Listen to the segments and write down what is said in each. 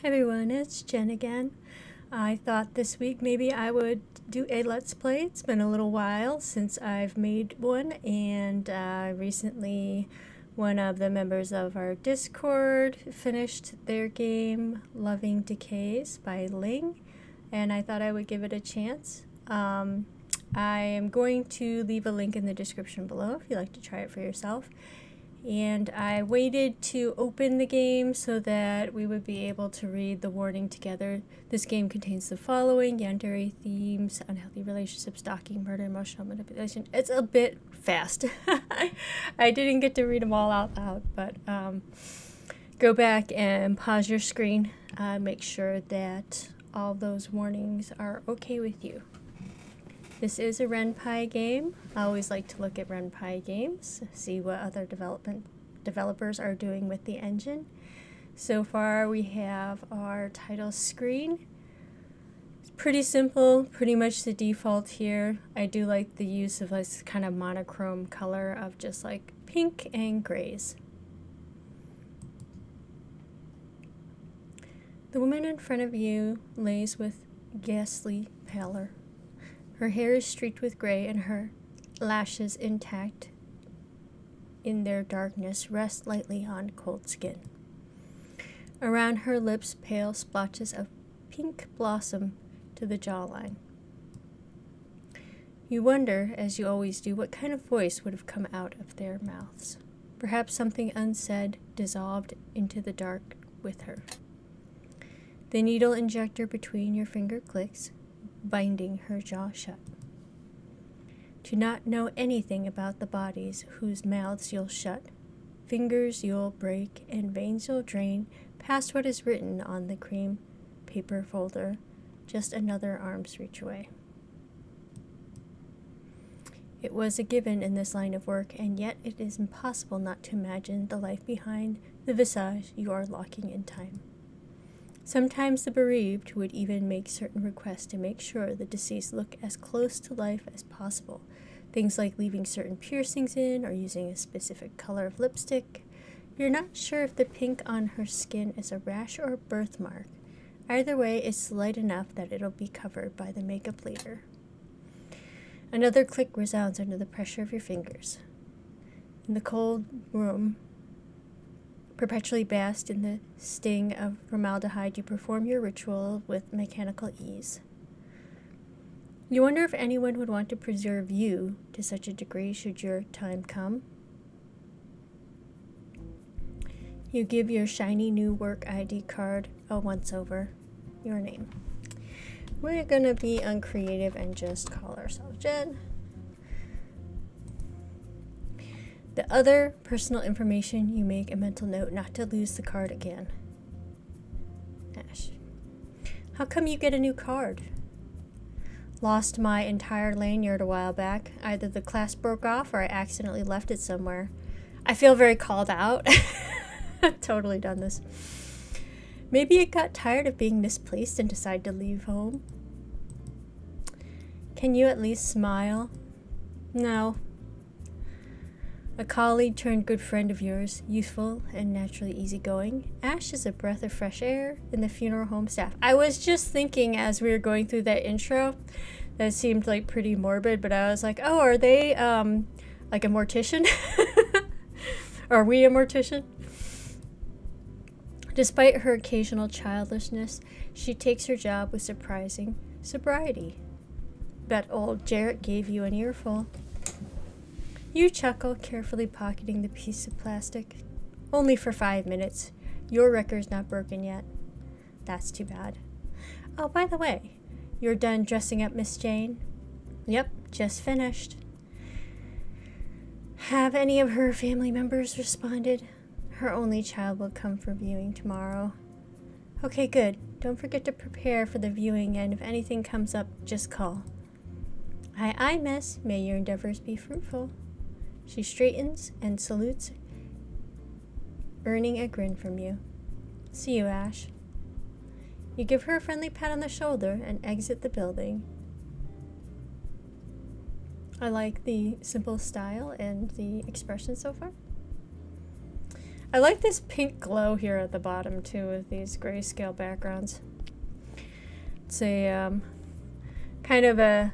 Hi everyone, it's Jen again. I thought this week maybe I would do a Let's Play. It's been a little while since I've made one, and recently one of the members of our Discord finished their game Loving Decays by Ling, and I thought I would give it a chance. I am going to leave a link in the description below if you'd like to try it for yourself. And I waited to open the game so that we would be able to read the warning together. This game contains the following: yandere themes, unhealthy relationships, stalking, murder, emotional manipulation. It's a bit fast. I didn't get to read them all out loud, but go back and pause your screen. Make sure that all those warnings are okay with you. This is a RenPy game. I always like to look at RenPy games, see what other developers are doing with the engine. So far we have our title screen. It's pretty simple, pretty much the default here. I do like the use of this kind of monochrome color of just like pink and grays. The woman in front of you lays with ghastly pallor. Her hair is streaked with gray, and her lashes, intact in their darkness, rest lightly on cold skin. Around her lips, pale splotches of pink blossom to the jawline. You wonder, as you always do, what kind of voice would have come out of their mouths. Perhaps something unsaid dissolved into the dark with her. The needle injector between your finger clicks, binding her jaw shut. To not know anything about the bodies whose mouths you'll shut, fingers you'll break, and veins you'll drain, past what is written on the cream paper folder, just another arm's reach away. It was a given in this line of work, and yet it is impossible not to imagine the life behind the visage you are locking in time. Sometimes the bereaved would even make certain requests to make sure the deceased look as close to life as possible. Things like leaving certain piercings in or using a specific color of lipstick. You're not sure if the pink on her skin is a rash or a birthmark. Either way, it's light enough that it'll be covered by the makeup later. Another click resounds under the pressure of your fingers. In the cold room, perpetually bathed in the sting of formaldehyde, you perform your ritual with mechanical ease. You wonder if anyone would want to preserve you to such a degree should your time come. You give your shiny new work ID card a once-over, your name. We're gonna be uncreative and just call ourselves Jen. The other personal information, you make a mental note not to lose the card again. Ash. How come you get a new card? Lost my entire lanyard a while back. Either the clasp broke off or I accidentally left it somewhere. I feel very called out. I've totally done this. Maybe it got tired of being misplaced and decided to leave home. Can you at least smile? No. A colleague turned good friend of yours, youthful and naturally easygoing. Ash is a breath of fresh air in the funeral home staff. I was just thinking as we were going through that intro, that seemed like pretty morbid, but I was like, oh, are they like a mortician? Are we a mortician? Despite her occasional childishness, she takes her job with surprising sobriety. Bet old Jarrett gave you an earful. You chuckle, carefully pocketing the piece of plastic. Only for 5 minutes. Your record's not broken yet. That's too bad. Oh, by the way, you're done dressing up Miss Jane? Yep, just finished. Have any of her family members responded? Her only child will come for viewing tomorrow. Okay, good. Don't forget to prepare for the viewing, and if anything comes up, just call. Aye, aye, miss. May your endeavors be fruitful. She straightens and salutes, earning a grin from you. See you, Ash. You give her a friendly pat on the shoulder and exit the building. I like the simple style and the expression so far. I like this pink glow here at the bottom too with these grayscale backgrounds. It's a kind of a,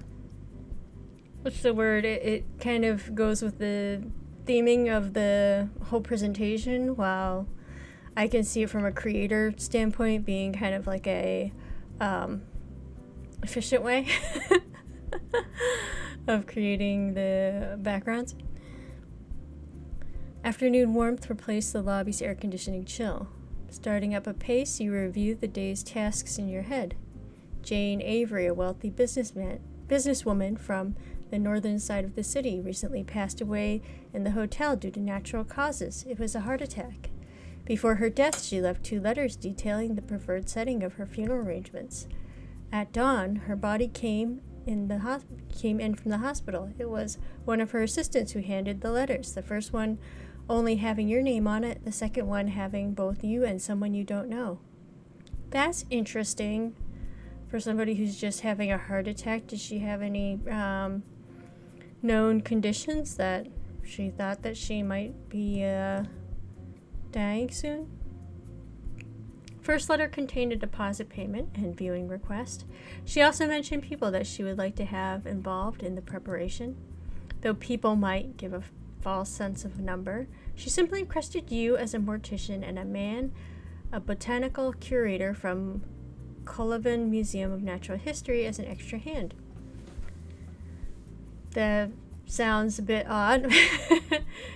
what's the word? It kind of goes with the theming of the whole presentation, while I can see it from a creator standpoint being kind of like a efficient way of creating the backgrounds. Afternoon warmth replaced the lobby's air conditioning chill. Starting up a pace, you review the day's tasks in your head. Jane Avery, a wealthy businesswoman from the northern side of the city, recently passed away in the hotel due to natural causes. It was a heart attack. Before her death, she left 2 letters detailing the preferred setting of her funeral arrangements. At dawn, her body came in from the hospital. It was one of her assistants who handed the letters. The first one only having your name on it, the second one having both you and someone you don't know. That's interesting for somebody who's just having a heart attack. Did she have any known conditions that she thought that she might be dying soon? First letter contained a deposit payment and viewing request. She also mentioned people that she would like to have involved in the preparation. Though people might give a false sense of number, she simply requested you as a mortician and a man, a botanical curator from Cullivan Museum of Natural History, as an extra hand. That sounds a bit odd.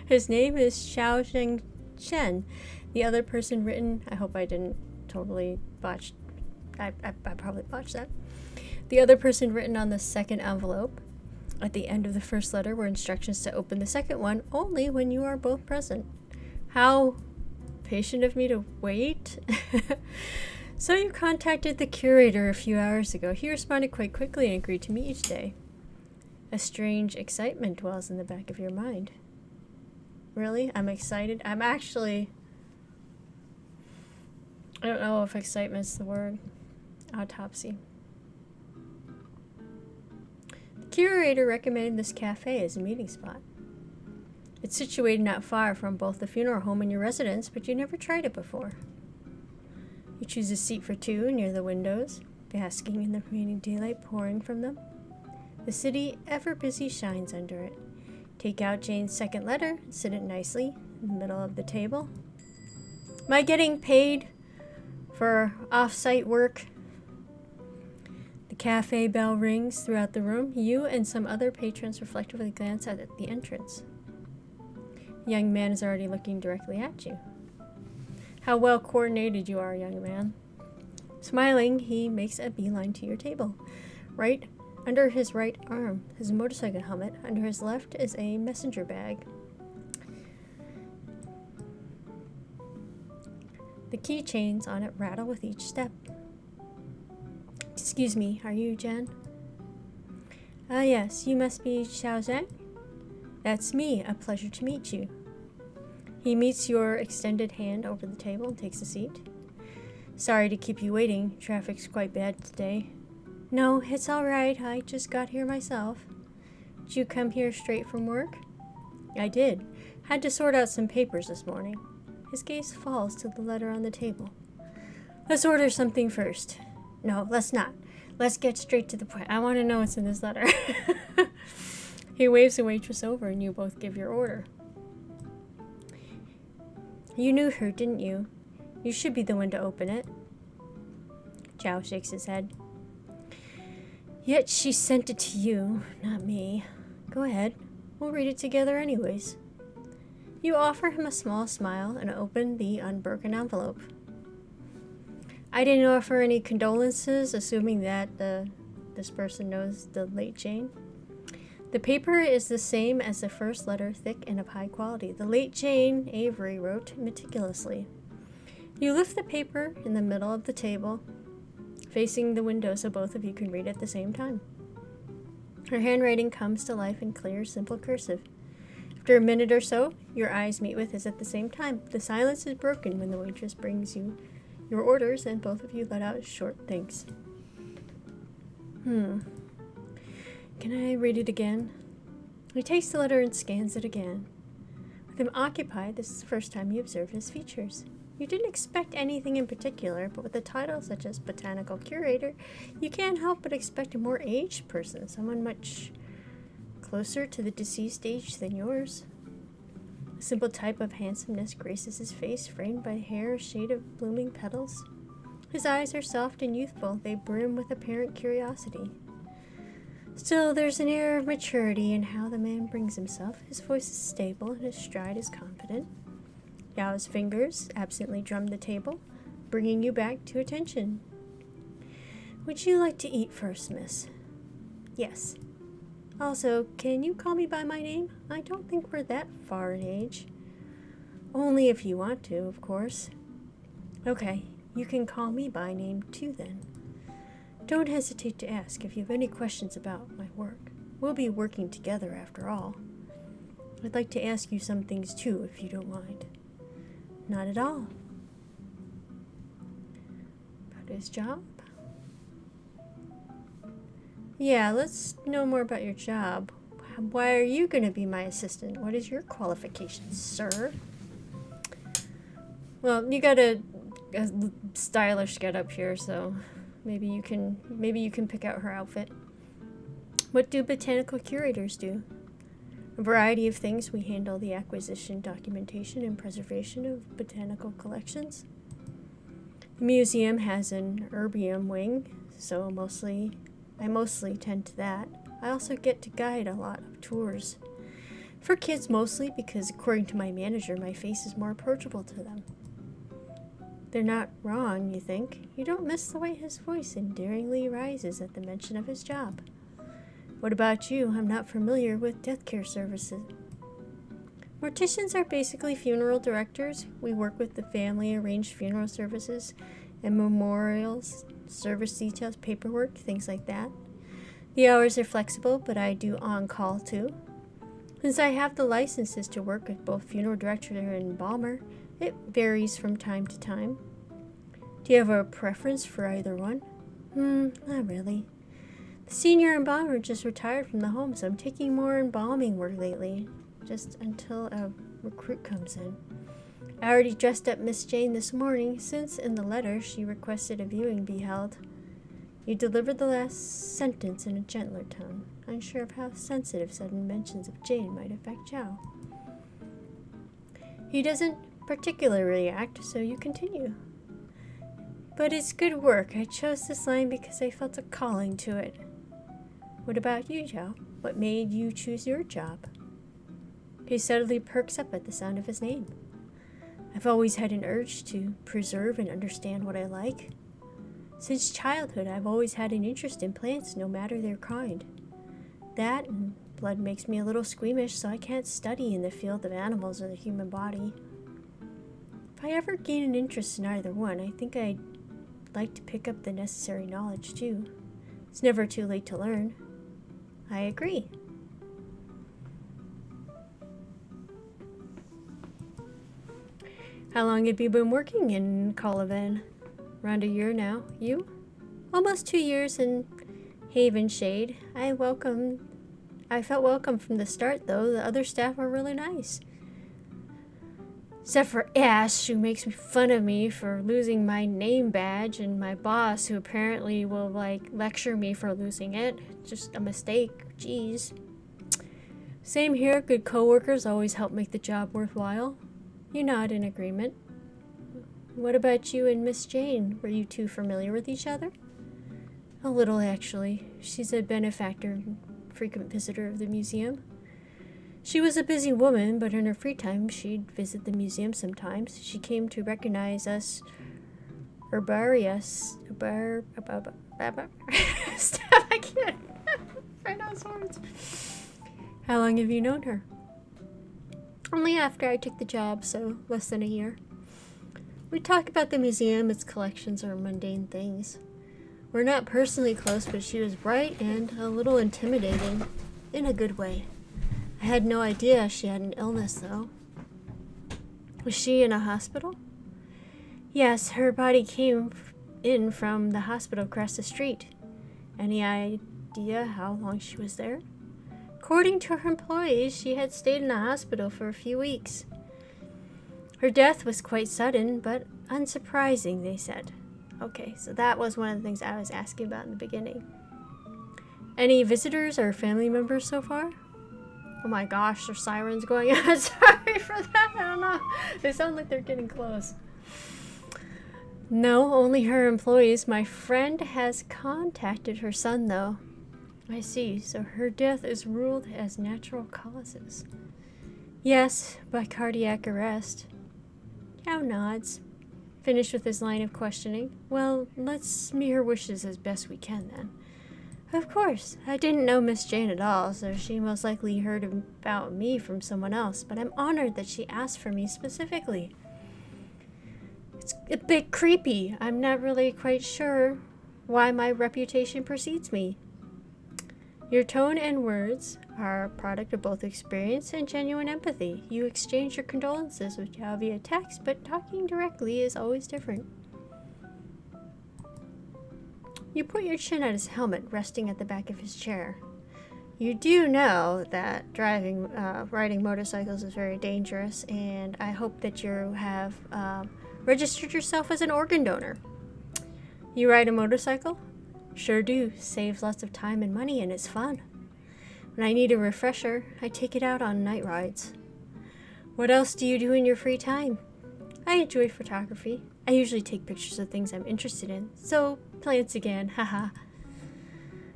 His name is Xiaoxing Chen. The other person written, I hope I didn't totally botch, I probably botched that. The other person written on the second envelope at the end of the first letter were instructions to open the second one only when you are both present. How patient of me to wait. So you contacted the curator a few hours ago. He responded quite quickly and agreed to meet each day. A strange excitement dwells in the back of your mind. Really? I'm excited. I don't know if excitement's the word. Autopsy. The curator recommended this cafe as a meeting spot. It's situated not far from both the funeral home and your residence, but you never tried it before. You choose a seat for 2 near the windows, basking in the remaining daylight pouring from them. The city, ever busy, shines under it. Take out Jane's second letter and sit it nicely in the middle of the table. Am I getting paid for off-site work? The cafe bell rings throughout the room. You and some other patrons reflectively glance at the entrance. The young man is already looking directly at you. How well coordinated you are, young man. Smiling, he makes a beeline to your table. Right under his right arm is a motorcycle helmet. Under his left is a messenger bag. The keychains on it rattle with each step. Excuse me, are you Jen? Ah, yes, you must be Xiao Zhang? That's me, a pleasure to meet you. He meets your extended hand over the table and takes a seat. Sorry to keep you waiting. Traffic's quite bad today. No, it's all right. I just got here myself. Did you come here straight from work? I did. Had to sort out some papers this morning. His gaze falls to the letter on the table. Let's order something first. No, let's not. Let's get straight to the point. I want to know what's in this letter. He waves the waitress over and you both give your order. You knew her, didn't you? You should be the one to open it. Zhao shakes his head. Yet she sent it to you, not me. Go ahead. We'll read it together anyways. You offer him a small smile and open the unbroken envelope. I didn't offer any condolences, assuming that this person knows the late Jane. The paper is the same as the first letter, thick and of high quality. The late Jane Avery wrote meticulously. You lift the paper in the middle of the table, facing the window so both of you can read at the same time. Her handwriting comes to life in clear, simple cursive. After a minute or so, your eyes meet with his at the same time. The silence is broken when the waitress brings you your orders and both of you let out short thanks. Can I read it again? He takes the letter and scans it again. them occupied, this is the first time you observe his features. You didn't expect anything in particular, but with a title such as Botanical Curator, you can't help but expect a more aged person, someone much closer to the deceased age than yours. A simple type of handsomeness graces his face, framed by hair a shade of blooming petals. His eyes are soft and youthful. They brim with apparent curiosity. Still, there's an air of maturity in how the man brings himself. His voice is stable and his stride is confident. Yao's fingers absently drum the table, bringing you back to attention. Would you like to eat first, miss? Yes. Also, can you call me by my name? I don't think we're that far in age. Only if you want to, of course. Okay, you can call me by name too then. Don't hesitate to ask if you have any questions about my work. We'll be working together after all. I'd like to ask you some things too, if you don't mind. Not at all. About his job? Yeah, let's know more about your job. Why are you going to be my assistant? What is your qualifications, sir? Well, you got a stylish getup here, so maybe you can pick out her outfit. What do botanical curators do? A variety of things. We handle the acquisition, documentation, and preservation of botanical collections. The museum has an herbium wing, so I mostly tend to that. I also get to guide a lot of tours. For kids mostly, because according to my manager, my face is more approachable to them. They're not wrong, you think. You don't miss the way his voice endearingly rises at the mention of his job. What about you? I'm not familiar with death care services. Morticians are basically funeral directors. We work with the family, arrange funeral services and memorials, service details, paperwork, things like that. The hours are flexible, but I do on-call too. Since I have the licenses to work with both funeral director and embalmer, it varies from time to time. Do you have a preference for either one? Not really. The senior embalmer just retired from the home, so I'm taking more embalming work lately, just until a recruit comes in. I already dressed up Miss Jane this morning, since in the letter she requested a viewing be held. You delivered the last sentence in a gentler tone, unsure of how sensitive sudden mentions of Jane might affect Zhao. He doesn't particularly react, so you continue. But it's good work. I chose this line because I felt a calling to it. What about you, Zhao? What made you choose your job? He suddenly perks up at the sound of his name. I've always had an urge to preserve and understand what I like. Since childhood, I've always had an interest in plants, no matter their kind. That and blood makes me a little squeamish, so I can't study in the field of animals or the human body. If I ever gain an interest in either one, I think I'd like to pick up the necessary knowledge too. It's never too late to learn. I agree. How long have you been working in Colavan? Around a year now. You? Almost 2 years in Haven Shade. I felt welcome from the start, though. The other staff were really nice. Except for Ash, who makes fun of me for losing my name badge, and my boss, who apparently will, lecture me for losing it. Just a mistake. Jeez. Same here. Good coworkers always help make the job worthwhile. You nod in agreement. What about you and Miss Jane? Were you two familiar with each other? A little, actually. She's a benefactor and frequent visitor of the museum. She was a busy woman, but in her free time she'd visit the museum sometimes. She came to recognize us herbarius. Stop, I can't pronounce words. How long have you known her? Only after I took the job, so less than a year. We talk about the museum, its collections, or mundane things. We're not personally close, but she was bright and a little intimidating, in a good way. I had no idea she had an illness, though. Was she in a hospital? Yes, her body came in from the hospital across the street. Any idea how long she was there? According to her employees, she had stayed in the hospital for a few weeks. Her death was quite sudden, but unsurprising, they said. Okay, so that was one of the things I was asking about in the beginning. Any visitors or family members so far? Oh my gosh, there's sirens going on. Sorry for that. I don't know. They sound like they're getting close. No, only her employees. My friend has contacted her son, though. I see. So her death is ruled as natural causes. Yes, by cardiac arrest. Yao nods. Finished with his line of questioning. Well, let's meet her wishes as best we can, then. Of course. I didn't know Miss Jane at all, so she most likely heard about me from someone else, but I'm honored that she asked for me specifically. It's a bit creepy. I'm not really quite sure why my reputation precedes me. Your tone and words are a product of both experience and genuine empathy. You exchange your condolences with Yao via text, but talking directly is always different. You put your chin at his helmet, resting at the back of his chair. You do know that riding motorcycles is very dangerous, and I hope that you have registered yourself as an organ donor. You ride a motorcycle? Sure do. Saves lots of time and money, and it's fun. When I need a refresher, I take it out on night rides. What else do you do in your free time? I enjoy photography. I usually take pictures of things I'm interested in, so plants again, haha.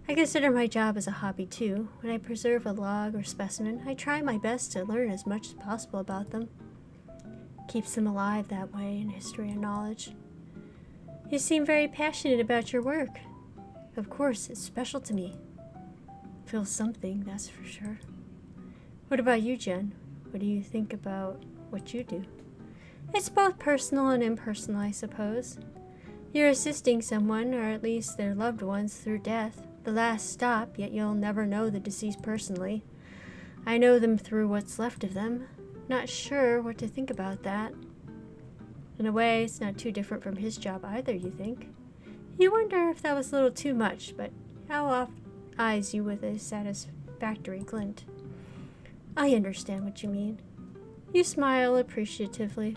I consider my job as a hobby too. When I preserve a log or specimen, I try my best to learn as much as possible about them. Keeps them alive that way in history and knowledge. You seem very passionate about your work. Of course, it's special to me. Feels something, that's for sure. What about you, Jen? What do you think about what you do? It's both personal and impersonal, I suppose. You're assisting someone, or at least their loved ones, through death, the last stop, yet you'll never know the deceased personally. I know them through what's left of them. Not sure what to think about that. In a way, it's not too different from his job either, you think? You wonder if that was a little too much, but Yao eyes you with a satisfactory glint. I understand what you mean. You smile appreciatively.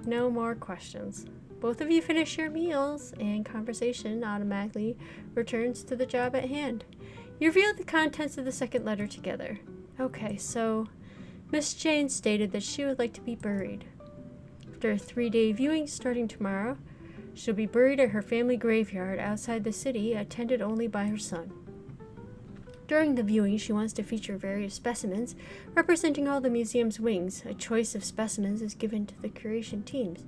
No more questions. Both of you finish your meals, and conversation automatically returns to the job at hand. You reveal the contents of the second letter together. Okay, so Miss Jane stated that she would like to be buried. After a 3-day viewing starting tomorrow, she'll be buried at her family graveyard outside the city, attended only by her son. During the viewing, she wants to feature various specimens representing all the museum's wings. A choice of specimens is given to the curation teams.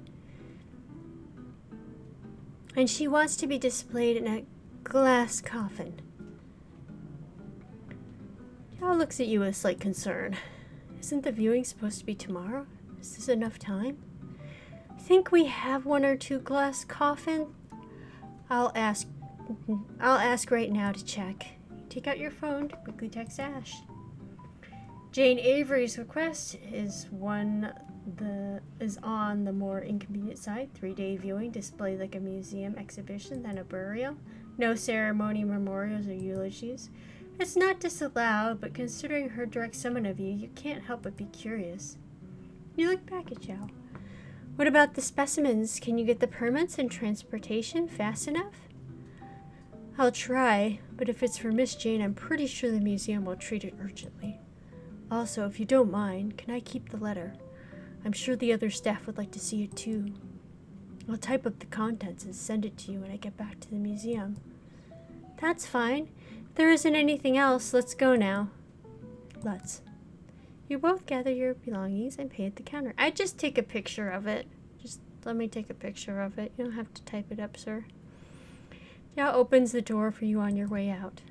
And she wants to be displayed in a glass coffin. Yao looks at you with slight concern. Isn't the viewing supposed to be tomorrow? Is this enough time? I think we have 1 or 2 glass coffins. I'll ask right now to check. Take out your phone to quickly text Ash. Jane Avery's request is on the more inconvenient side. 3-day viewing, displayed like a museum exhibition than a burial. No ceremony, memorials, or eulogies. It's not disallowed, but considering her direct summon of you, you can't help but be curious. You look back at Yao. What about the specimens? Can you get the permits and transportation fast enough? I'll try, but if it's for Miss Jane, I'm pretty sure the museum will treat it urgently. Also, if you don't mind, can I keep the letter? I'm sure the other staff would like to see it too. I'll type up the contents and send it to you when I get back to the museum. That's fine. If there isn't anything else, let's go now. Let's. You both gather your belongings and pay at the counter. I just take a picture of it. Just let me take a picture of it. You don't have to type it up, sir. Yao opens the door for you on your way out.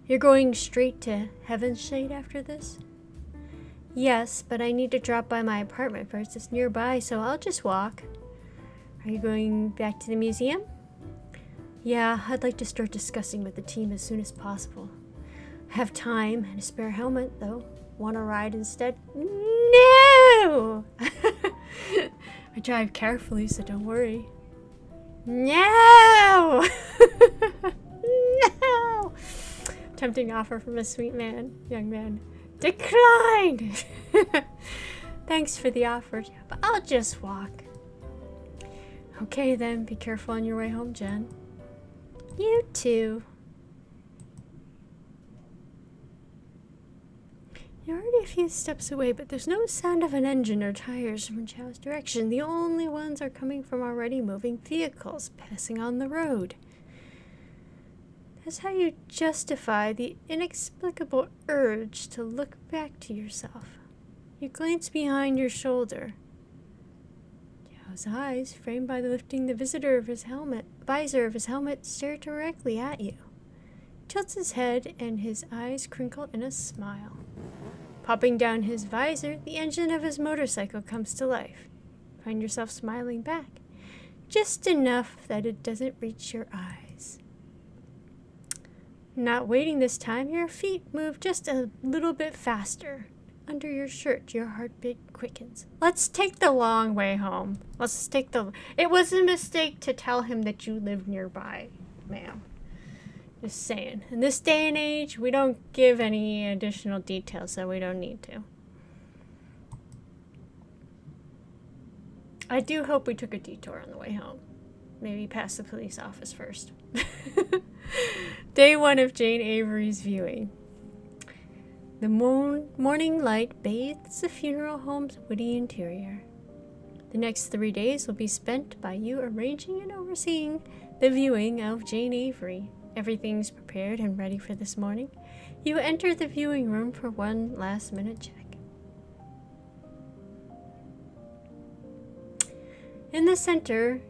You're going straight to Heaven's Shade after this? Yes, but I need to drop by my apartment first. It's nearby, so I'll just walk. Are you going back to the museum? Yeah, I'd like to start discussing with the team as soon as possible. I have time and a spare helmet, though. Want to ride instead? No! I drive carefully, so don't worry. No! No! Tempting offer from a sweet young man. Declined! Thanks for the offer, but I'll just walk. Okay then, be careful on your way home, Jen. You too. You're already a few steps away, but there's no sound of an engine or tires from Chow's direction. The only ones are coming from already moving vehicles passing on the road. That's how you justify the inexplicable urge to look back to yourself. You glance behind your shoulder. Chow's eyes, framed by the lifting the visor of his helmet, stare directly at you. He tilts his head and his eyes crinkle in a smile. Popping down his visor, the engine of his motorcycle comes to life. Find yourself smiling back, just enough that it doesn't reach your eyes. Not waiting this time, your feet move just a little bit faster. Under your shirt, your heartbeat quickens. Let's take the long way home. It was a mistake to tell him that you live nearby, ma'am. Just saying. In this day and age, we don't give any additional details, so we don't need to. I do hope we took a detour on the way home. Maybe past the police office first. Day 1 of Jane Avery's viewing. The morning light bathes the funeral home's woody interior. The next 3 days will be spent by you arranging and overseeing the viewing of Jane Avery. Everything's prepared and ready for this morning. You enter the viewing room for one last-minute check. In the center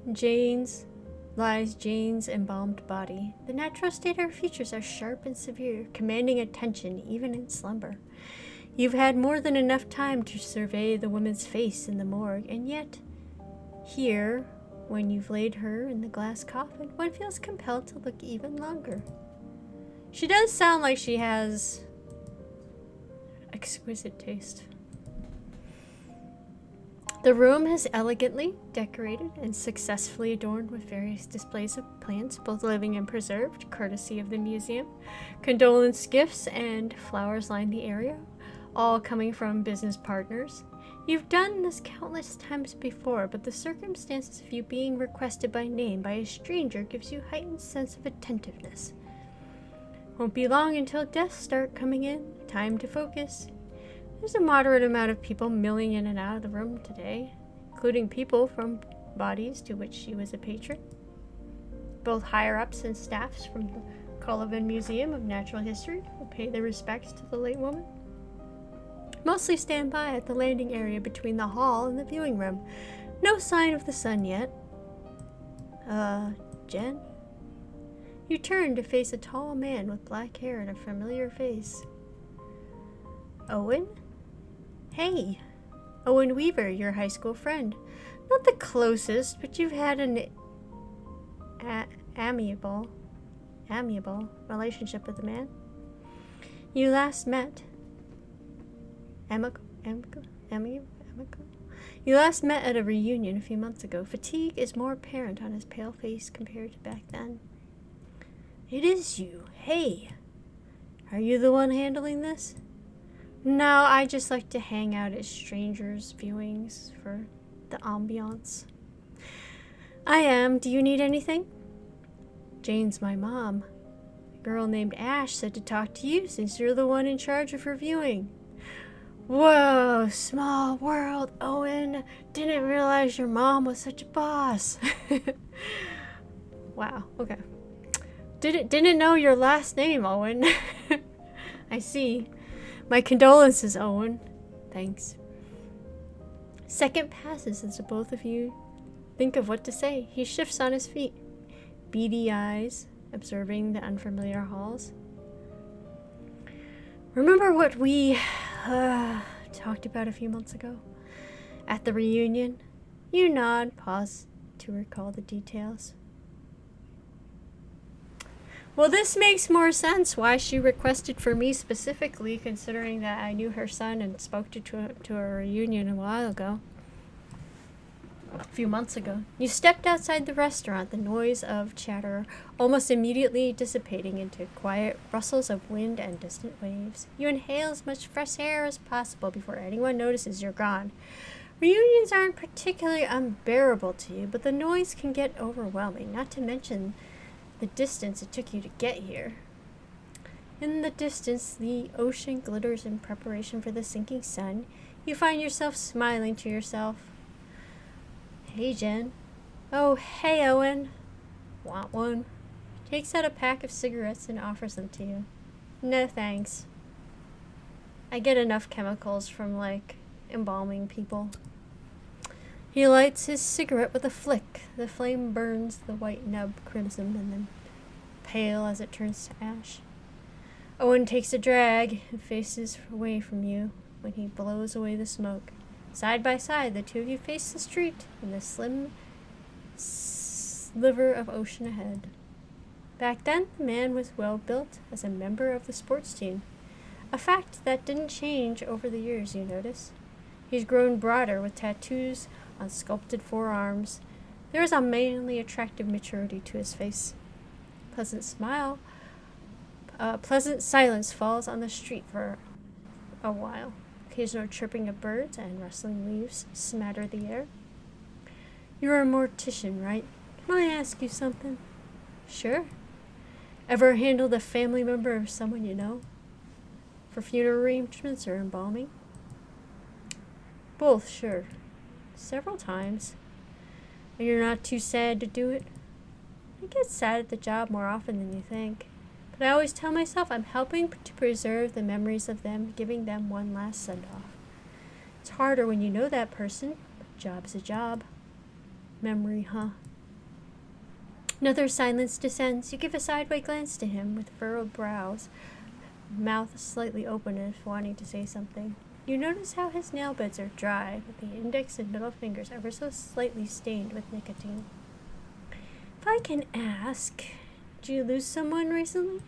lies Jane's embalmed body. The natural state of her features are sharp and severe, commanding attention even in slumber. You've had more than enough time to survey the woman's face in the morgue, and yet, here, when you've laid her in the glass coffin, one feels compelled to look even longer. She does sound like she has exquisite taste. The room is elegantly decorated and successfully adorned with various displays of plants, both living and preserved, courtesy of the museum. Condolence gifts and flowers line the area, all coming from business partners. You've done this countless times before, but the circumstances of you being requested by name by a stranger gives you heightened sense of attentiveness. Won't be long until guests start coming in. Time to focus. There's a moderate amount of people milling in and out of the room today, including people from bodies to which she was a patron. Both higher-ups and staffs from the Cullivan Museum of Natural History will pay their respects to the late woman. Mostly stand by at the landing area between the hall and the viewing room. No sign of the sun yet. Jen? You turn to face a tall man with black hair and a familiar face. Owen? Hey, Owen Weaver, your high school friend. Not the closest, but you've had an amiable relationship with the man. You last met You last met at a reunion a few months ago. Fatigue is more apparent on his pale face compared to back then. It is you. Hey, are you the one handling this? No, I just like to hang out at strangers' viewings for the ambiance. I am. Do you need anything? Jane's my mom. A girl named Ash said to talk to you since you're the one in charge of her viewing. Whoa, small world, Owen. Didn't realize your mom was such a boss. Wow, okay. Didn't know your last name, Owen. I see. My condolences, Owen. Thanks. Second passes as the both of you think of what to say. He shifts on his feet, beady eyes, observing the unfamiliar halls. Remember what we talked about a few months ago? At the reunion? You nod, pause to recall the details. Well, this makes more sense why she requested for me specifically, considering that I knew her son and spoke to a reunion a while ago. few months ago. You stepped outside the restaurant, the noise of chatter almost immediately dissipating into quiet rustles of wind and distant waves. You inhale as much fresh air as possible before anyone notices you're gone. Reunions aren't particularly unbearable to you, but the noise can get overwhelming, not to mention the distance it took you to get here. In the distance, the ocean glitters in preparation for the sinking sun. You find yourself smiling to yourself. Hey, Jen. Oh, hey, Owen. Want one? Takes out a pack of cigarettes and offers them to you. No, thanks. I get enough chemicals from, embalming people. He lights his cigarette with a flick. The flame burns the white nub crimson and then pale as it turns to ash. Owen takes a drag and faces away from you when he blows away the smoke. Side by side, the two of you face the street and the slim sliver of ocean ahead. Back then, the man was well built as a member of the sports team. A fact that didn't change over the years, you notice. He's grown broader with tattoos on sculpted forearms. There is a manly, attractive maturity to his face. Pleasant silence falls on the street for a while. Occasional chirping of birds and rustling leaves smatter the air. You're a mortician, right? Can I ask you something? Sure. Ever handled a family member of someone you know? For funeral arrangements or embalming? Both, sure. Several times. And you're not too sad to do it? I get sad at the job more often than you think. But I always tell myself I'm helping to preserve the memories of them, giving them one last send-off. It's harder when you know that person, but job's a job. Memory, huh? Another silence descends. You give a sideway glance to him with furrowed brows, mouth slightly open as if wanting to say something. You notice how his nail beds are dry, with the index and middle fingers ever so slightly stained with nicotine. If I can ask, did you lose someone recently?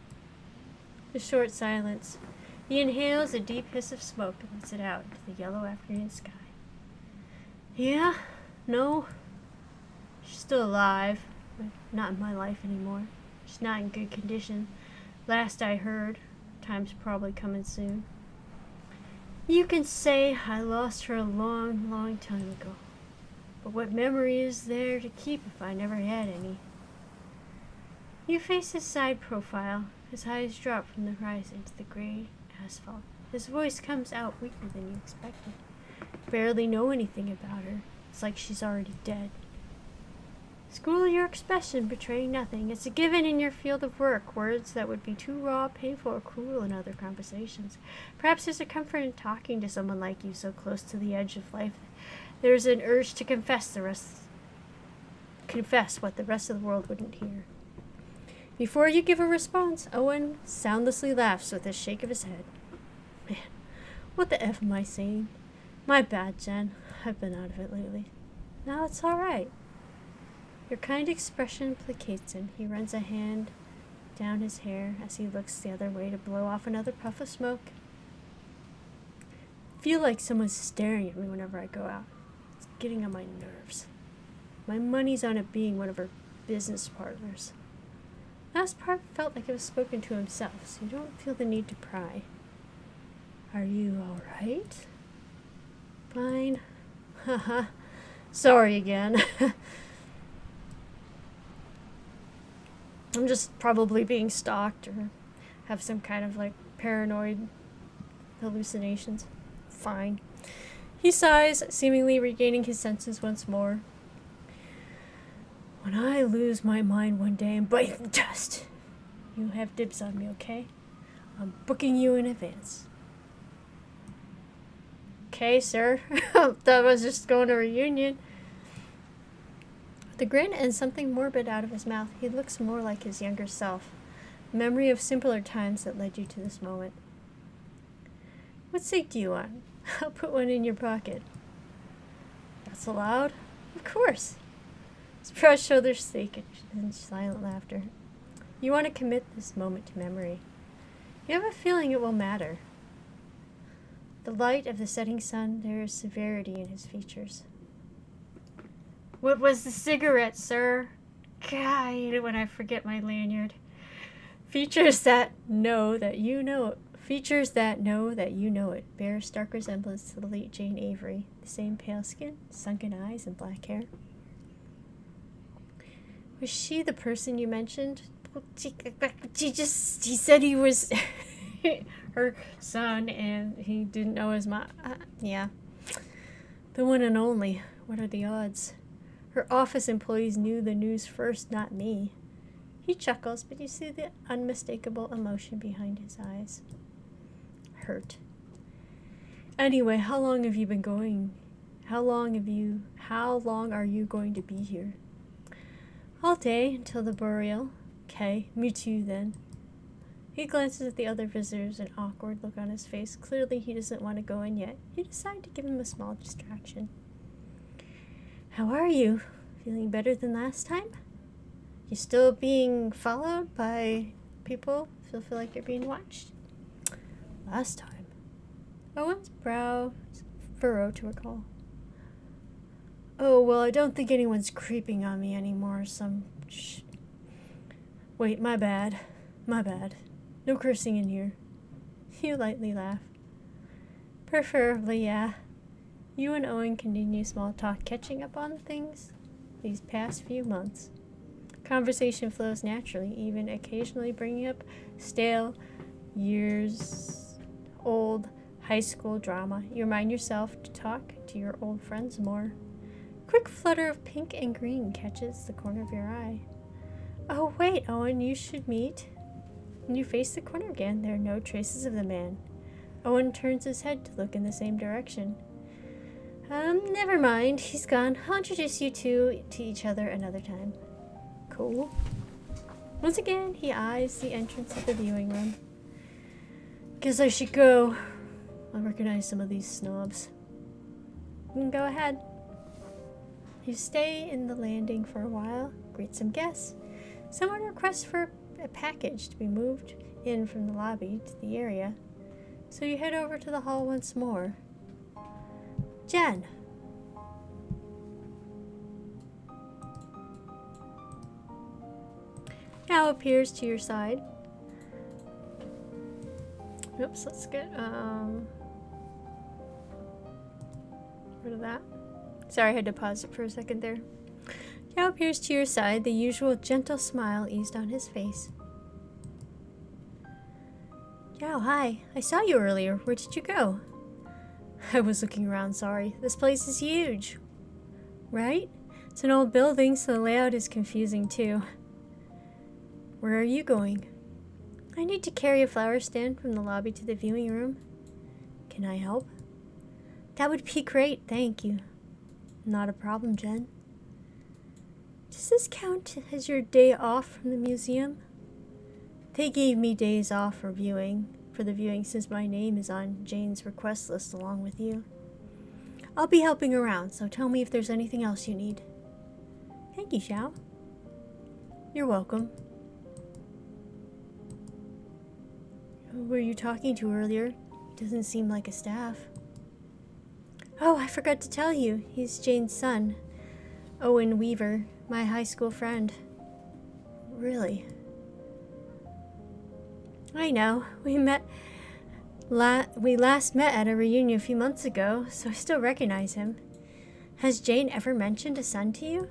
A short silence. He inhales a deep hiss of smoke and lets it out into the yellow afternoon sky. Yeah, no. She's still alive, but not in my life anymore. She's not in good condition. Last I heard, time's probably coming soon. You can say I lost her a long, long time ago. But what memory is there to keep if I never had any? You face his side profile. His eyes drop from the horizon to the gray asphalt. His voice comes out weaker than you expected. Barely know anything about her. It's like she's already dead. School your expression, betraying nothing. It's a given in your field of work, words that would be too raw, painful, or cruel in other conversations. Perhaps there's a comfort in talking to someone like you so close to the edge of life. There's an urge to confess what the rest of the world wouldn't hear. Before you give a response, Owen soundlessly laughs with a shake of his head. Man, what the F am I saying? My bad, Jen. I've been out of it lately. Now it's all right. Your kind expression placates him. He runs a hand down his hair as he looks the other way to blow off another puff of smoke. I feel like someone's staring at me whenever I go out. It's getting on my nerves. My money's on it being one of her business partners. Last part felt like it was spoken to himself, so you don't feel the need to pry. Are you all right? Fine. Haha. Sorry again. I'm just probably being stalked or have some kind of paranoid hallucinations. Fine. He sighs, seemingly regaining his senses once more. When I lose my mind one day and bite the dust, you have dibs on me, okay? I'm booking you in advance. Okay, sir. That was just going to a reunion. With a grin and something morbid out of his mouth, he looks more like his younger self. A memory of simpler times that led you to this moment. What cig do you want? I'll put one in your pocket. That's allowed? Of course. His broad shoulders shake in silent laughter. You want to commit this moment to memory. You have a feeling it will matter. The light of the setting sun, there is severity in his features. What was the cigarette, sir? God, I hate it when I forget my lanyard. Features that know that you know it. Features that know that you know it. Bear stark resemblance to the late Jane Avery. The same pale skin, sunken eyes, and black hair. Was she the person you mentioned? He said he was her son and he didn't know his mom. Yeah. The one and only. What are the odds? Her office employees knew the news first, not me. He chuckles, but you see the unmistakable emotion behind his eyes. Hurt. Anyway, how long have you been going? How long are you going to be here? All day, until the burial. Okay, me too then. He glances at the other visitors, an awkward look on his face. Clearly he doesn't want to go in yet. You decide to give him a small distraction. How are you? Feeling better than last time? You still being followed by people? Feel like you're being watched? Last time. Owen's brow furrowed to recall. Oh, well, I don't think anyone's creeping on me anymore. Wait, my bad. My bad. No cursing in here. You lightly laugh. Preferably, yeah. You and Owen continue small talk, catching up on things these past few months. Conversation flows naturally, even occasionally bringing up stale, years-old high school drama. You remind yourself to talk to your old friends more. Quick flutter of pink and green catches the corner of your eye. Oh, wait, Owen, you should meet. When you face the corner again, there are no traces of the man. Owen turns his head to look in the same direction. Never mind, he's gone. I'll introduce you two to each other another time. Cool. Once again, he eyes the entrance of the viewing room. Guess I should go. I recognize some of these snobs. You can go ahead. You stay in the landing for a while, greet some guests. Someone requests for a package to be moved in from the lobby to the area, so you head over to the hall once more. Jen. Now appears to your side. Oops, let's get rid of that. Sorry, I had to pause it for a second there. Now appears to your side, the usual gentle smile eased on his face. Yao, hi. I saw you earlier. Where did you go? I was looking around, sorry. This place is huge. Right? It's an old building, so the layout is confusing too. Where are you going? I need to carry a flower stand from the lobby to the viewing room. Can I help? That would be great, thank you. Not a problem, Jen. Does this count as your day off from the museum? They gave me days off for the viewing since my name is on Jane's request list along with you. I'll be helping around, so tell me if there's anything else you need. Thank you, Xiao. You're welcome. Who were you talking to earlier? Doesn't seem like a staff. Oh, I forgot to tell you. He's Jane's son, Owen Weaver, my high school friend. Really? I know. We last met at a reunion a few months ago, so I still recognize him. Has Jane ever mentioned a son to you?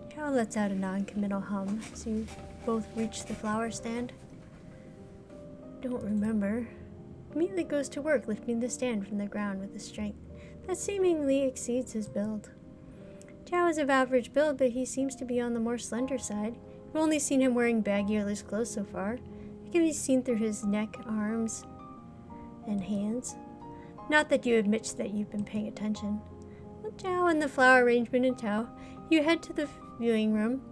Cal lets out a non-committal hum as you both reach the flower stand. Don't remember. Immediately goes to work lifting the stand from the ground with a strength that seemingly exceeds his build. Zhao is of average build, but he seems to be on the more slender side. You've only seen him wearing baggy or loose clothes so far. It can be seen through his neck, arms, and hands. Not that you admit that you've been paying attention. With Zhao and the flower arrangement in tow, you head to the viewing room.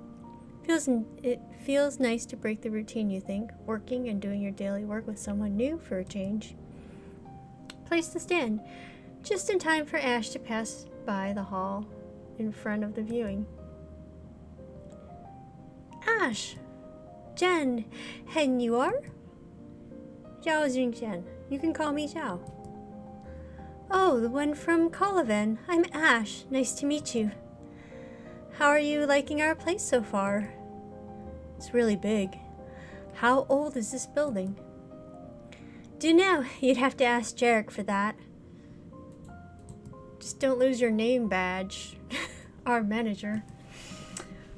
It feels nice to break the routine, you think, working and doing your daily work with someone new for a change. Place the stand, just in time for Ash to pass by the hall in front of the viewing. Ash! Jen! And you are? Zhao Jingxian. You can call me Zhao. Oh, the one from Colavan. I'm Ash. Nice to meet you. How are you liking our place so far? It's really big. How old is this building? Dunno. You'd have to ask Jarek for that. Just don't lose your name badge. Our manager.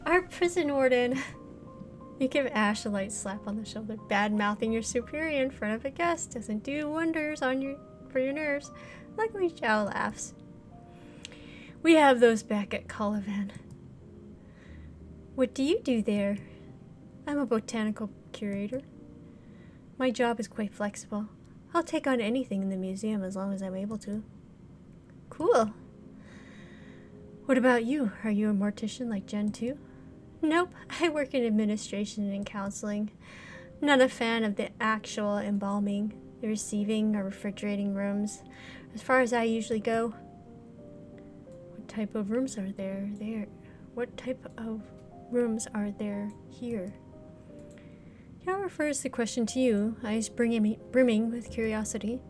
Our prison warden. You give Ash a light slap on the shoulder. Bad-mouthing your superior in front of a guest doesn't do wonders for your nerves. Luckily, Zhao laughs. We have those back at Colavan. What do you do there? I'm a botanical curator. My job is quite flexible. I'll take on anything in the museum as long as I'm able to. Cool. What about you? Are you a mortician like Jen too? Nope, I work in administration and counseling. Not a fan of the actual embalming, the receiving or refrigerating rooms. As far as I usually go. What type of rooms are there? What type of rooms are there here? Yao refers the question to you, eyes brimming with curiosity.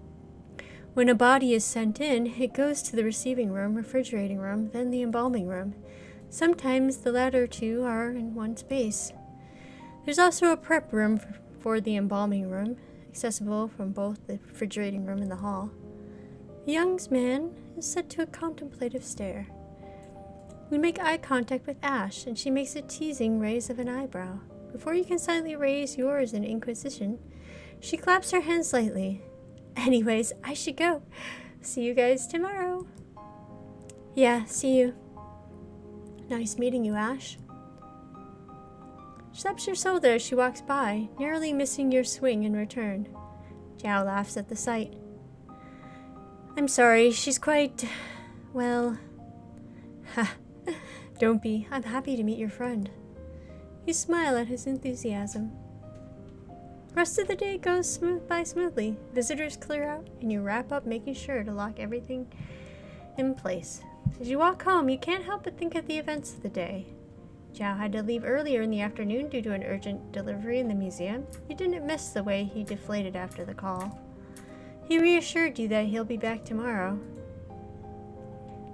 When a body is sent in, it goes to the receiving room, refrigerating room, then the embalming room. Sometimes the latter two are in one space. There's also a prep room for the embalming room, accessible from both the refrigerating room and the hall. The young man is set to a contemplative stare. We make eye contact with Ash, and she makes a teasing raise of an eyebrow. Before you can silently raise yours in inquisition, she claps her hands lightly. Anyways, I should go. See you guys tomorrow. Yeah, see you. Nice meeting you, Ash. She taps your shoulder as she walks by, narrowly missing your swing in return. Zhao laughs at the sight. I'm sorry, she's quite... well... Ha. Don't be. I'm happy to meet your friend. You smile at his enthusiasm. The rest of the day goes smoothly. Visitors clear out, and you wrap up making sure to lock everything in place. As you walk home, you can't help but think of the events of the day. Zhao had to leave earlier in the afternoon due to an urgent delivery in the museum. You didn't miss the way he deflated after the call. He reassured you that he'll be back tomorrow.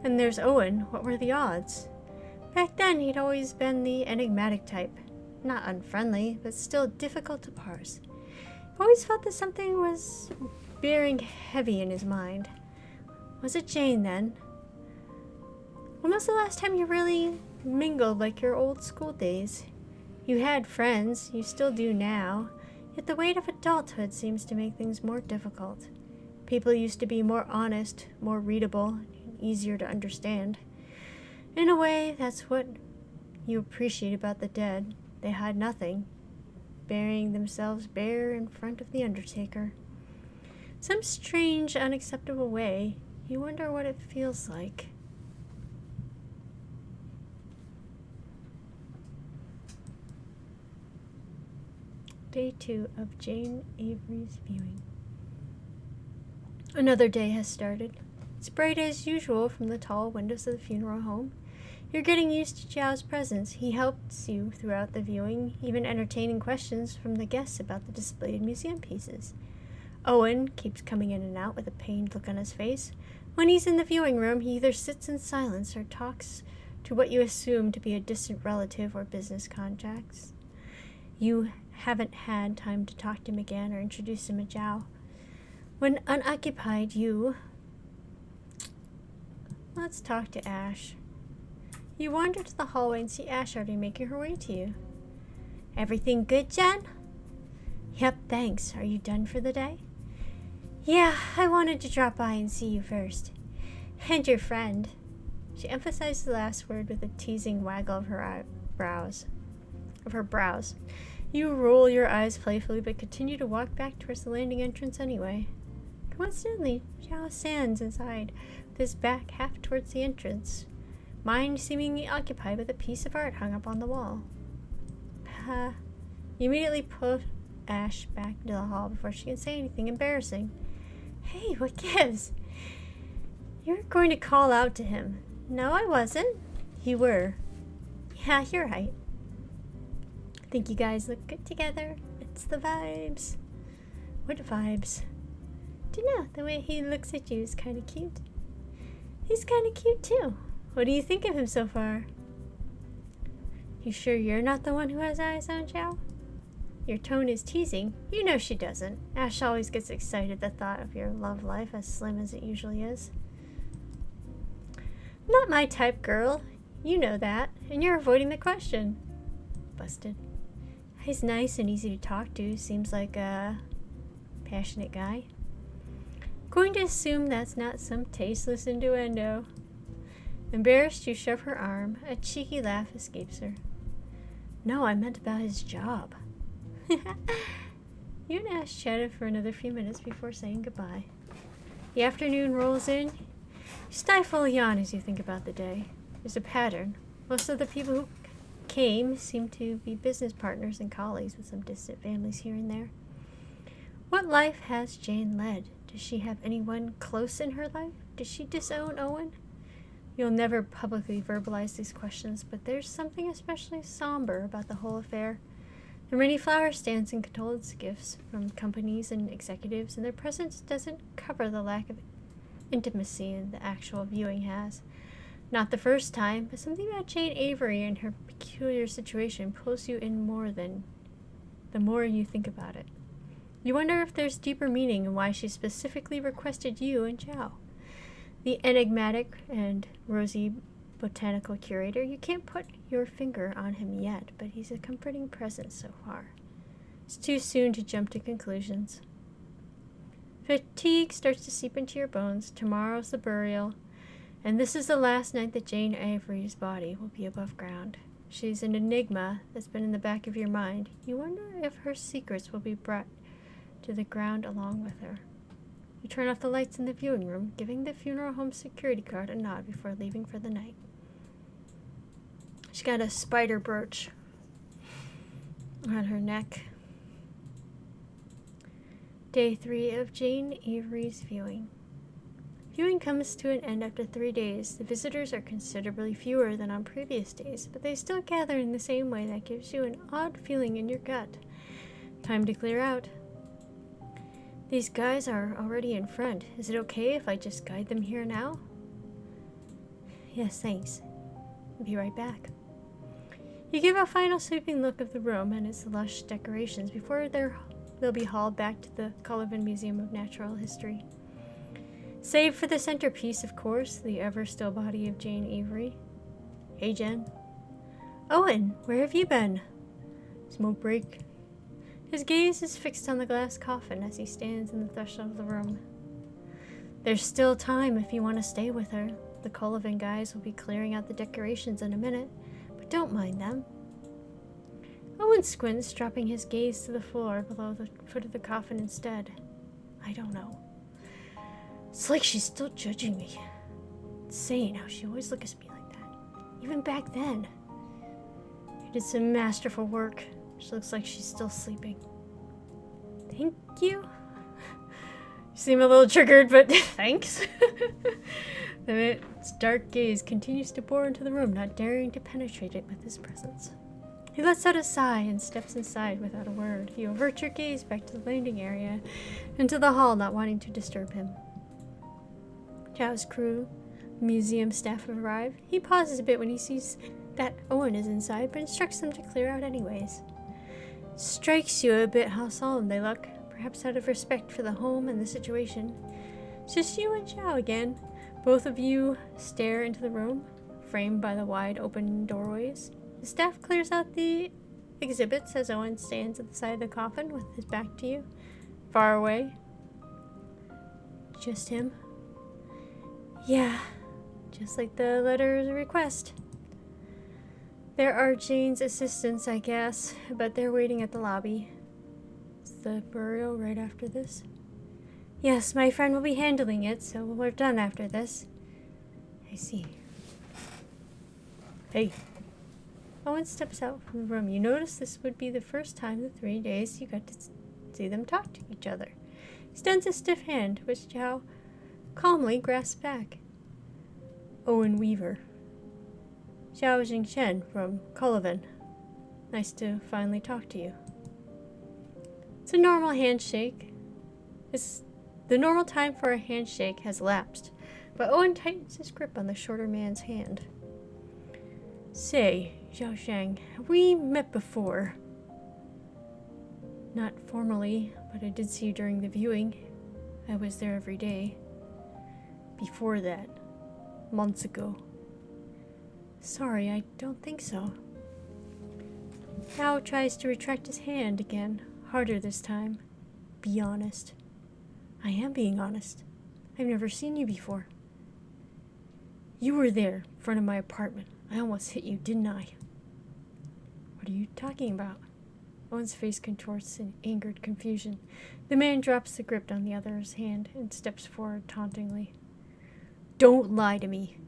And there's Owen. What were the odds? Back then, he'd always been the enigmatic type. Not unfriendly, but still difficult to parse. He always felt that something was bearing heavy in his mind. Was it Jane, then? When was the last time you really mingled like your old school days? You had friends, you still do now, yet the weight of adulthood seems to make things more difficult. People used to be more honest, more readable, easier to understand. In a way, that's what you appreciate about the dead. They hide nothing, burying themselves bare in front of the undertaker. Some strange, unacceptable way, you wonder what it feels like. Day 2 of Jane Avery's viewing. Another day has started. It's bright as usual from the tall windows of the funeral home. You're getting used to Zhao's presence. He helps you throughout the viewing, even entertaining questions from the guests about the displayed museum pieces. Owen keeps coming in and out with a pained look on his face. When he's in the viewing room, he either sits in silence or talks to what you assume to be a distant relative or business contacts. You haven't had time to talk to him again or introduce him to Zhao. When unoccupied, Let's talk to Ash. You wander to the hallway and see Ash already making her way to you. Everything good, Jen? Yep, thanks. Are you done for the day? Yeah, I wanted to drop by and see you first. And your friend. She emphasized the last word with a teasing waggle of her brows. You roll your eyes playfully, but continue to walk back towards the landing entrance anyway. Coincidentally, Zhao stands inside, with his back half towards the entrance, mind seemingly occupied with a piece of art hung up on the wall. You immediately pull Ash back into the hall before she can say anything embarrassing. Hey, what gives? You were going to call out to him. No, I wasn't. You were. Yeah, you're right. I think you guys look good together. It's the vibes. What vibes? Dunno, the way he looks at you is kind of cute. He's kind of cute too. What do you think of him so far? You sure you're not the one who has eyes on Zhao? Your tone is teasing. You know she doesn't. Ash always gets excited at the thought of your love life, as slim as it usually is. Not my type, girl. You know that, and you're avoiding the question. Busted. He's nice and easy to talk to. Seems like a passionate guy. Going to assume that's not some tasteless innuendo. Embarrassed, you shove her arm. A cheeky laugh escapes her. No, I meant about his job. You and Ash chatted for another few minutes before saying goodbye. The afternoon rolls in. You stifle a yawn as you think about the day. There's a pattern. Most of the people who came seem to be business partners and colleagues with some distant families here and there. What life has Jane led? Does she have anyone close in her life? Does she disown Owen? You'll never publicly verbalize these questions, but there's something especially somber about the whole affair. There are many flower stands and condolence gifts from companies and executives, and their presence doesn't cover the lack of intimacy the actual viewing has. Not the first time, but something about Jane Avery and her peculiar situation pulls you in more than the more you think about it. You wonder if there's deeper meaning in why she specifically requested you and Zhao. The enigmatic and rosy botanical curator, you can't put your finger on him yet, but he's a comforting presence so far. It's too soon to jump to conclusions. Fatigue starts to seep into your bones. Tomorrow's the burial, and this is the last night that Jane Avery's body will be above ground. She's an enigma that's been in the back of your mind. You wonder if her secrets will be brought to the ground along with her. You turn off the lights in the viewing room, giving the funeral home security guard a nod before leaving for the night. She's got a spider brooch on her neck. Day 3 of Jane Avery's viewing. Viewing comes to an end after 3 days. The visitors are considerably fewer than on previous days, but they still gather in the same way that gives you an odd feeling in your gut. Time to clear out. These guys are already in front. Is it okay if I just guide them here now? Yes, thanks. I'll be right back. You give a final sweeping look of the room and its lush decorations before they'll be hauled back to the Cullivan Museum of Natural History. Save for the centerpiece, of course, the ever-still body of Jane Avery. Hey, Jen. Owen, where have you been? Smoke break. His gaze is fixed on the glass coffin as he stands in the threshold of the room. There's still time if you want to stay with her. The Cullivan guys will be clearing out the decorations in a minute, but don't mind them. Owen squints, dropping his gaze to the floor below the foot of the coffin instead. I don't know. It's like she's still judging me. Insane how she always looks at me like that. Even back then. You did some masterful work. She looks like she's still sleeping. Thank you. You seem a little triggered, but thanks. Its dark gaze continues to bore into the room, not daring to penetrate it with his presence. He lets out a sigh and steps inside without a word. You avert your gaze back to the landing area, into the hall, not wanting to disturb him. Zhao's crew, museum staff have arrived. He pauses a bit when he sees that Owen is inside, but instructs them to clear out anyways. Strikes you a bit how solemn they look, perhaps out of respect for the home and the situation. It's just you and Zhao again. Both of you stare into the room, framed by the wide open doorways. The staff clears out the exhibits as Owen stands at the side of the coffin with his back to you, far away. Just him? Yeah, just like the letter's request. There are Jane's assistants, I guess, but they're waiting at the lobby. Is the burial right after this? Yes, my friend will be handling it, so we're done after this. I see. Hey. Owen steps out from the room. You notice this would be the first time in 3 days you got to see them talk to each other. He extends a stiff hand, which Zhao calmly grasps back. Owen Weaver. Zhao Jingchen from Cullivan. Nice to finally talk to you. It's a normal handshake. It's The normal time for a handshake has lapsed, but Owen tightens his grip on the shorter man's hand. Say, Xiaoshang, have we met before? Not formally, but I did see you during the viewing. I was there every day. Before that, months ago. Sorry, I don't think so. Yao tries to retract his hand again, harder this time. Be honest. I am being honest. I've never seen you before. You were there, in front of my apartment. I almost hit you, didn't I? What are you talking about? Owen's face contorts in angered confusion. The man drops the grip on the other's hand and steps forward tauntingly. Don't lie to me.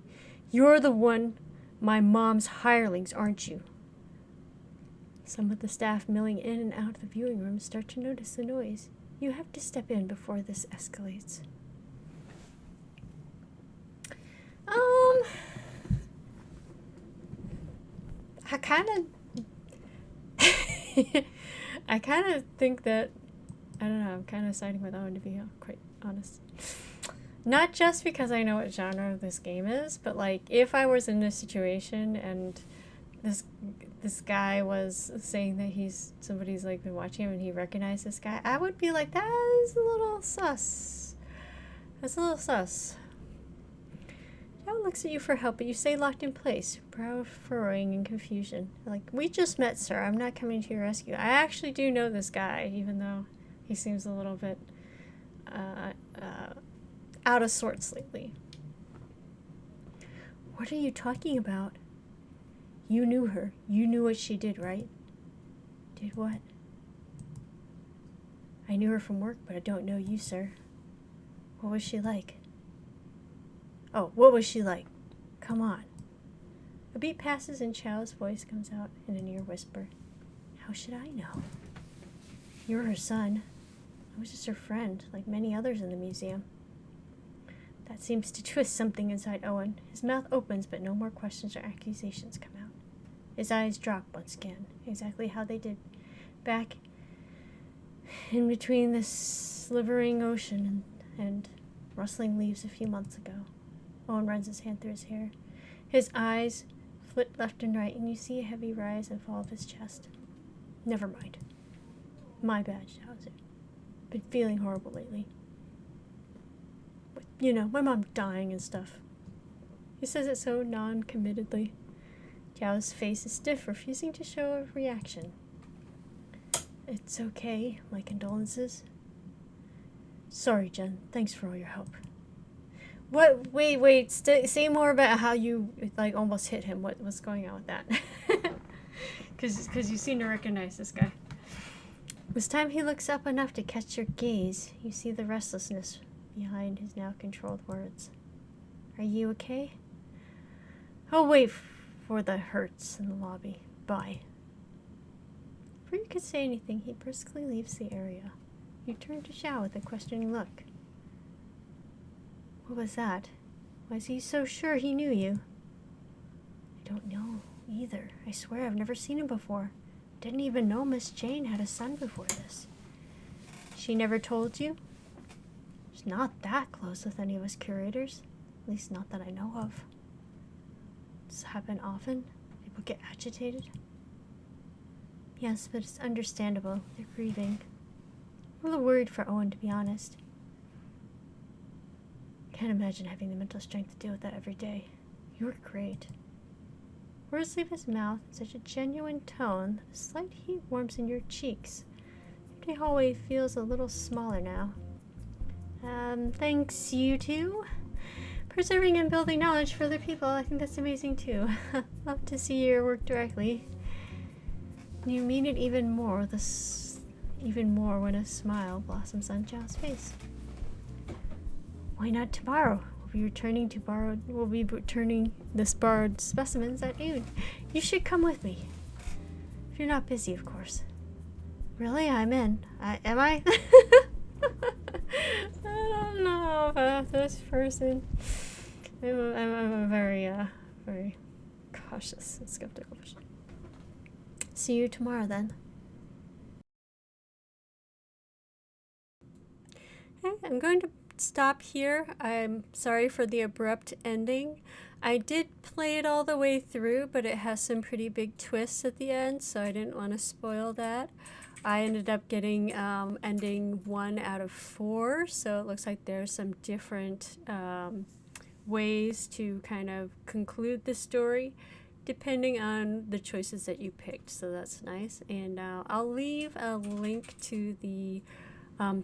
You're the one, my mom's hirelings, aren't you? Some of the staff milling in and out of the viewing room start to notice the noise. You have to step in before this escalates. I kind of think that, I don't know, I'm kind of siding with Owen, to be quite honest. Not just because I know what genre this game is, but like if I was in this situation and this guy was saying that somebody's like been watching him and he recognized this guy, I would be like, that is a little sus. That's a little sus. Joe looks at you for help, but you stay locked in place, brow furrowing in confusion. Like, we just met, sir. I'm not coming to your rescue. I actually do know this guy, even though he seems a little bit out of sorts lately. What are you talking about? You knew her. You knew what she did, right? Did what? I knew her from work, but I don't know you, sir. What was she like? Oh, what was she like? Come on. A beat passes and Chow's voice comes out in a near whisper. How should I know? You're her son. I was just her friend, like many others in the museum. That seems to twist something inside Owen. His mouth opens, but no more questions or accusations come out. His eyes drop once again, exactly how they did back in between the slivering ocean and rustling leaves a few months ago. Owen runs his hand through his hair. His eyes flit left and right, and you see a heavy rise and fall of his chest. Never mind. My bad, Chowser. Been feeling horrible lately. But, you know, my mom's dying and stuff. He says it so non-committedly. Jiao's face is stiff, refusing to show a reaction. It's okay. My condolences. Sorry, Jen. Thanks for all your help. What? Wait. Say more about how you, like, almost hit him. What's going on with that? Because you seem to recognize this guy. This time he looks up enough to catch your gaze. You see the restlessness behind his now controlled words. Are you okay? I'll wait for the hurts in the lobby. Bye. Before you could say anything, he briskly leaves the area. You turn to Xiao with a questioning look. What was that? Why is he so sure he knew you? I don't know either. I swear I've never seen him before. Didn't even know Miss Jane had a son before this. She never told you? She's not that close with any of us curators. At least not that I know of. Does this happen often? People get agitated? Yes, but it's understandable. They're grieving. I'm a little worried for Owen, to be honest. Can't imagine having the mental strength to deal with that every day. You're great. Words leave his mouth in such a genuine tone that a slight heat warms in your cheeks. The empty hallway feels a little smaller now. Thanks, you two. Preserving and building knowledge for other people, I think that's amazing too. Love to see your work directly. You mean it even more when a smile blossoms on Zhao's face. Why not tomorrow? We'll be returning this borrowed specimens at noon. You should come with me. If you're not busy, of course. Really? I'm in. Am I? I don't know about this person. I'm a very cautious and skeptical person. See you tomorrow then. Okay, I'm I'm going to stop here. I'm sorry for the abrupt ending. I did play it all the way through, but it has some pretty big twists at the end, so I didn't want to spoil that. I ended up getting ending 1 out of 4, so it looks like there's some different ways to kind of conclude the story depending on the choices that you picked, so that's nice. And I'll leave a link to the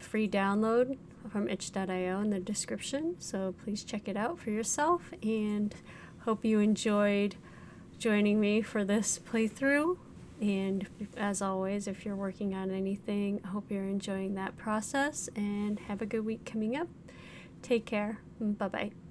free download from itch.io in the description, so please check it out for yourself, and hope you enjoyed joining me for this playthrough. And as always, if you're working on anything, I hope you're enjoying that process, and have a good week coming up. Take care. Bye-bye.